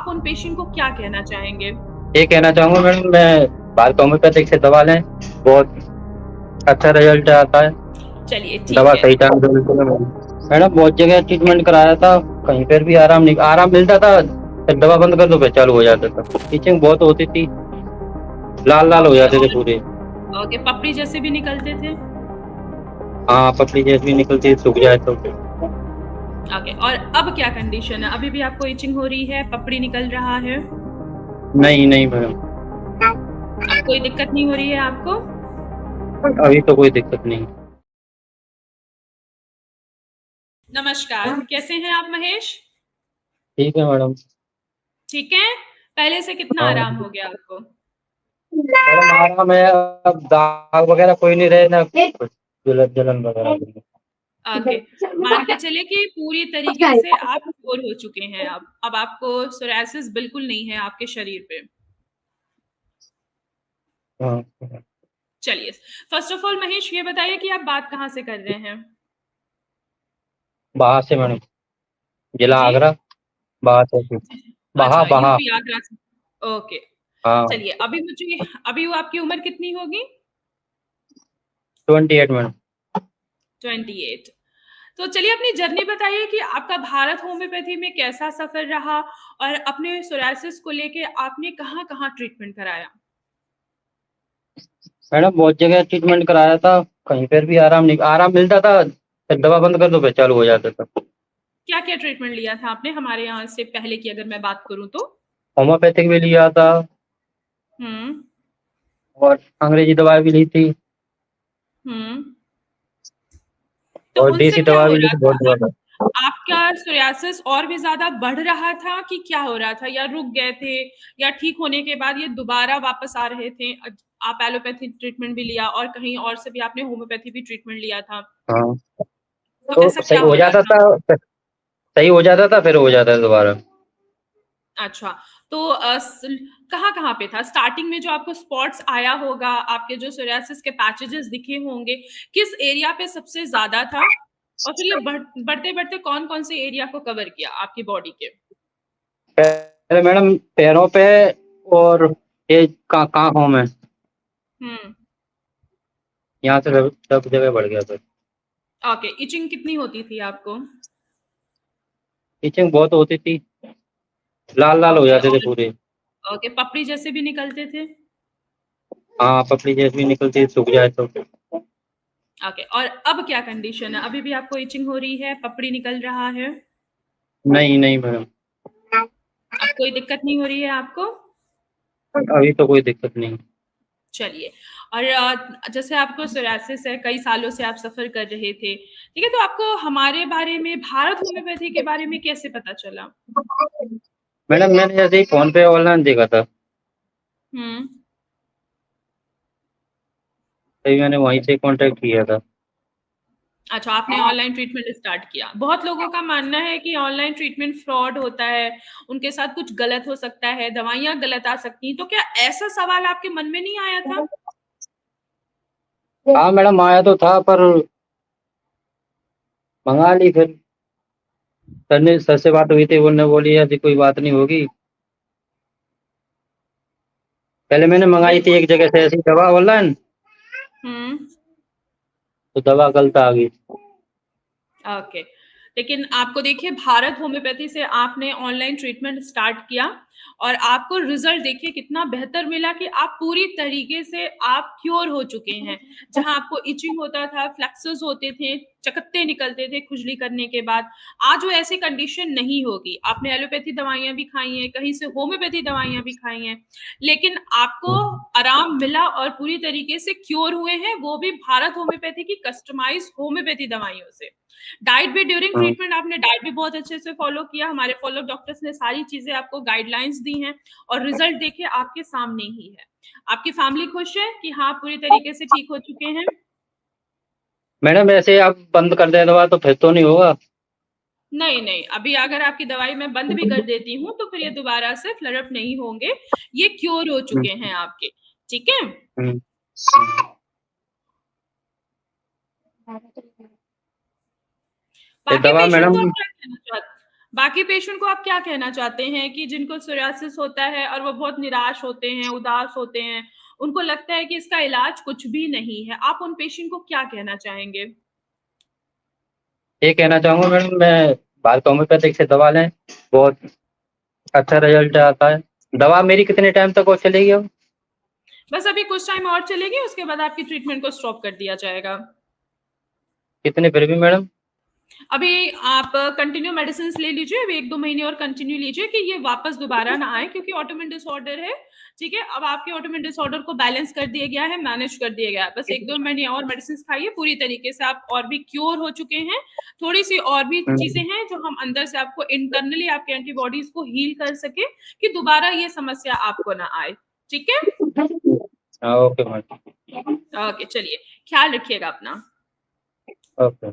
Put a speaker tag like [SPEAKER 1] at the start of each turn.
[SPEAKER 1] आप उन पेशेंट को क्या कहना चाहेंगे?
[SPEAKER 2] ये कहना चाहूँगा मैडम, मैं भारत होम्योपैथिक से दवा लें, बहुत अच्छा रिजल्ट आता है।
[SPEAKER 1] चलिए
[SPEAKER 2] दवा
[SPEAKER 1] ठीक है।
[SPEAKER 2] सही टाइम पे मिलती है मैडम। बहुत जगह ट्रीटमेंट कराया था, कहीं पर भी आराम मिलता था, फिर दवा बंद कर दो फिर चालू हो जाता था। ईचिंग बहुत होती थी, लाल हो
[SPEAKER 1] ओके
[SPEAKER 2] जाते थे
[SPEAKER 1] और
[SPEAKER 2] पूरे।
[SPEAKER 1] ओके, पपड़ी जैसे भी निकलते थे?
[SPEAKER 2] हाँ, पपड़ी जैसी निकलती, सूख जाए तो फिर।
[SPEAKER 1] ओके और अब क्या कंडीशन है? अभी भी आपको इचिंग हो रही है, पपड़ी निकल रहा है?
[SPEAKER 2] नहीं मैडम,
[SPEAKER 1] अब कोई दिक्कत नहीं हो रही है आपको?
[SPEAKER 2] अभी तो कोई दिक्कत नहीं।
[SPEAKER 1] नमस्कार, कैसे हैं आप महेश?
[SPEAKER 2] ठीक है मैडम।
[SPEAKER 1] ठीक है? पहले से कितना
[SPEAKER 2] हाँ
[SPEAKER 1] आराम हो गया आपको?
[SPEAKER 2] मैडम, आराम है। अब दाग वगैरह कोई नहीं रहे ना, कुछ जलन वगैरह भी
[SPEAKER 1] ओके, मान के चलिए कि पूरी तरीके से आप क्योर हो चुके हैं अब आपको सोरायसिस बिल्कुल नहीं है आपके शरीर पे।
[SPEAKER 2] नहीं। हाँ,
[SPEAKER 1] चलिए, फर्स्ट ऑफ ऑल महेश ये बताइए कि आप बात कहाँ से कर रहे हैं?
[SPEAKER 2] बाहर से मैडम, जिला
[SPEAKER 1] जी?
[SPEAKER 2] आगरा। बाहर से, बहा
[SPEAKER 1] अच्छा,
[SPEAKER 2] बहा।
[SPEAKER 1] यूपी आगरा से। ओके,
[SPEAKER 2] हाँ,
[SPEAKER 1] चलिए अभी वो आपकी उम्र कितनी होगी?
[SPEAKER 2] 28 मैडम।
[SPEAKER 1] 28। तो चलिए अपनी जर्नी बताइए कि आपका भारत होम्योपैथी में कैसा सफर रहा और अपने सोरायसिस को लेके आपने कहाँ-कहाँ ट्रीटमेंट कराया?
[SPEAKER 2] मैडम बहुत जगह ट्रीटमेंट कराया था, कहीं पर भी आराम मिलता था, फिर दवा बंद कर दो फिर चालू हो जाता था।
[SPEAKER 1] क्या-क्या ट्रीटमेंट लिया था आपने हमारे यहाँ से पहले की अगर मैं बात करूँ तो?
[SPEAKER 2] होम्योपैथिक भी लिया था
[SPEAKER 1] हुँ,
[SPEAKER 2] और अंग्रेजी दवाई भी ली थी
[SPEAKER 1] हुँ। तो
[SPEAKER 2] और
[SPEAKER 1] उनसे
[SPEAKER 2] देसी
[SPEAKER 1] क्या
[SPEAKER 2] दवा
[SPEAKER 1] हो
[SPEAKER 2] भी ली
[SPEAKER 1] रहा
[SPEAKER 2] थी,
[SPEAKER 1] था?
[SPEAKER 2] बहुत दवा था।
[SPEAKER 1] आपका सोरियासिस और भी ज़्यादा बढ़ रहा था कि क्या हो रहा था? या रुक गए थे या ठीक होने के बाद ये दोबारा वापस आ रहे थे? आप एलोपैथी ट्रीटमेंट भी लिया और कहीं और से भी आपने होम्योपैथी भी ट्रीटमेंट लिया था।
[SPEAKER 2] हाँ,
[SPEAKER 1] तो
[SPEAKER 2] तो
[SPEAKER 1] ऐसा
[SPEAKER 2] सही
[SPEAKER 1] क्या
[SPEAKER 2] हो
[SPEAKER 1] हो रहा
[SPEAKER 2] जाता
[SPEAKER 1] था?
[SPEAKER 2] था, सही हो जाता था फिर हो जाता है दोबारा।
[SPEAKER 1] अच्छा, तो कहाँ-कहाँ पे था? स्टार्टिंग में जो आपको स्पॉट्स आया होगा, आपके जो सोरियासिस के पैचेज़ दिखे होंगे, किस एरिया पे सबसे ज़्यादा था? और फिर ये बढ़ते-बढ़ते कौन-कौन से एरिया को कवर किया आपकी बॉडी के?
[SPEAKER 2] पहले मैडम पैरों पे, और ये कहाँ हूँ मैं,
[SPEAKER 1] हुँ,
[SPEAKER 2] यहाँ से सब जगह बढ़ गया था।
[SPEAKER 1] ओके, इचिंग कितनी होती थी आपको?
[SPEAKER 2] ईचिंग बहुत होती थी, लाल हो
[SPEAKER 1] ओके
[SPEAKER 2] जाते थे
[SPEAKER 1] और
[SPEAKER 2] पूरे।
[SPEAKER 1] ओके, पपड़ी जैसे भी निकलते थे?
[SPEAKER 2] हाँ, पपड़ी जैसी निकलती, सूख जाए तो फिर।
[SPEAKER 1] ओके और अब क्या कंडीशन है? अभी भी आपको इचिंग हो रही है, पपड़ी निकल रहा है?
[SPEAKER 2] नहीं मैडम,
[SPEAKER 1] अब कोई दिक्कत नहीं हो रही है आपको?
[SPEAKER 2] अभी तो कोई दिक्कत नहीं।
[SPEAKER 1] चलिए और जैसे आपको सोरायसिस है, कई सालों से आप सफ़र कर रहे थे, ठीक है? तो आपको हमारे बारे में, भारत होम्योपैथी के बारे में कैसे पता चला?
[SPEAKER 2] मैडम मैंने जैसे ही फ़ोन पे ऑनलाइन देखा था,
[SPEAKER 1] हुँ।
[SPEAKER 2] तभी मैंने वहीं से कॉन्टैक्ट किया था।
[SPEAKER 1] अच्छा, आपने ऑनलाइन ट्रीटमेंट स्टार्ट किया। बहुत लोगों का मानना है कि ऑनलाइन ट्रीटमेंट फ्रॉड होता है, उनके साथ कुछ गलत हो सकता है, दवाइयाँ गलत आ सकती हैं, तो क्या ऐसा सवाल आपके मन में नहीं आया था?
[SPEAKER 2] हाँ मैडम, आया तो था पर मँगा ली फिर। सर से बात हुई थी, उन्होंने बोली ऐसी कोई बात नहीं होगी। पहले मैंने मँगाई थी
[SPEAKER 1] बिल्कुल।
[SPEAKER 2] एक जगह से ऐसी दवा ऑनलाइन,
[SPEAKER 1] हुँ।
[SPEAKER 2] तो दवा गलत आ गई।
[SPEAKER 1] ओके। लेकिन आपको देखिए भारत होम्योपैथी से आपने ऑनलाइन ट्रीटमेंट स्टार्ट किया और आपको रिज़ल्ट देखिए कितना बेहतर मिला कि आप पूरी तरीके से आप क्योर हो चुके हैं। जहाँ आपको इचिंग होता था, फ्लेक्सेस होते थे, चकत्ते निकलते थे खुजली करने के बाद, आज वो ऐसी कंडीशन नहीं होगी। आपने एलोपैथी दवाइयाँ भी खाई हैं, कहीं से होम्योपैथी दवाइयाँ भी खाई हैं, लेकिन आपको आराम मिला और पूरी तरीके से क्योर हुए हैं, वो भी भारत होम्योपैथी की कस्टमाइज़्ड होम्योपैथी दवाइयों से। डाइट भी ड्यूरिंग
[SPEAKER 2] हाँ
[SPEAKER 1] ट्रीटमेंट आपने डाइट भी बहुत अच्छे से फॉलो किया। हमारे फॉलो डॉक्टर्स ने सारी चीज़ें आपको गाइडलाइंस दी हैं और रिज़ल्ट देखिए आपके सामने ही है। आपकी फैमिली खुश है कि हाँ, पूरी तरीके से ठीक हो चुके हैं?
[SPEAKER 2] मैडम, ऐसे आप बंद कर दें दवा तो फिर तो नहीं होगा?
[SPEAKER 1] नहीं, नहीं, अभी अगर आपकी दवाई मैं बंद भी कर देती हूँ, तो फिर ये दोबारा से फ्लेयर अप नहीं होंगे। ये क्योर हो
[SPEAKER 2] हुँ,
[SPEAKER 1] चुके हैं आपके, ठीक है?
[SPEAKER 2] हुँ। ये
[SPEAKER 1] बाकी
[SPEAKER 2] दवा
[SPEAKER 1] पेशेंट को
[SPEAKER 2] मैडम,
[SPEAKER 1] आप क्या कहना चाहते बाकी पेशेंट को आप क्या कहना चाहते हैं कि जिनको सोरियासिस होता है और वो बहुत निराश होते हैं, उदास होते हैं, उनको लगता है कि इसका इलाज कुछ भी नहीं है, आप उन पेशेंट को क्या कहना चाहेंगे?
[SPEAKER 2] ये कहना चाहूंगा मैडम, मैं भारत होम्योपैथिक से दवा लें, बहुत अच्छा रिजल्ट आता है। दवा मेरी कितने टाइम तक और चलेगी अब?
[SPEAKER 1] बस अभी कुछ टाइम और चलेगी, उसके बाद आपकी ट्रीटमेंट को स्टॉप कर दिया जाएगा।
[SPEAKER 2] कितने फिर भी मैडम?
[SPEAKER 1] अभी आप कंटिन्यू मेडिसिन ले लीजिए, अभी 1-2 महीने और कंटिन्यू लीजिए कि ये वापस दोबारा ना आए, क्योंकि ऑटोइम्यून डिसऑर्डर है। ठीक है, अब आपके ऑटोइम्यून डिसऑर्डर को बैलेंस कर दिया गया है, मैनेज कर दिया गया है। बस 1-2 महीने और मेडिसिन खाइए, पूरी तरीके से आप और भी क्योर हो चुके हैं। थोड़ी सी और भी चीजें हैं जो हम अंदर से आपको इंटरनली आपके एंटीबॉडीज को हील कर सके कि दोबारा ये समस्या आपको ना आए। ठीक है,
[SPEAKER 2] हाँ, ओके मैडम।
[SPEAKER 1] ओके, चलिए, ख्याल रखिएगा अपना।
[SPEAKER 2] ओके।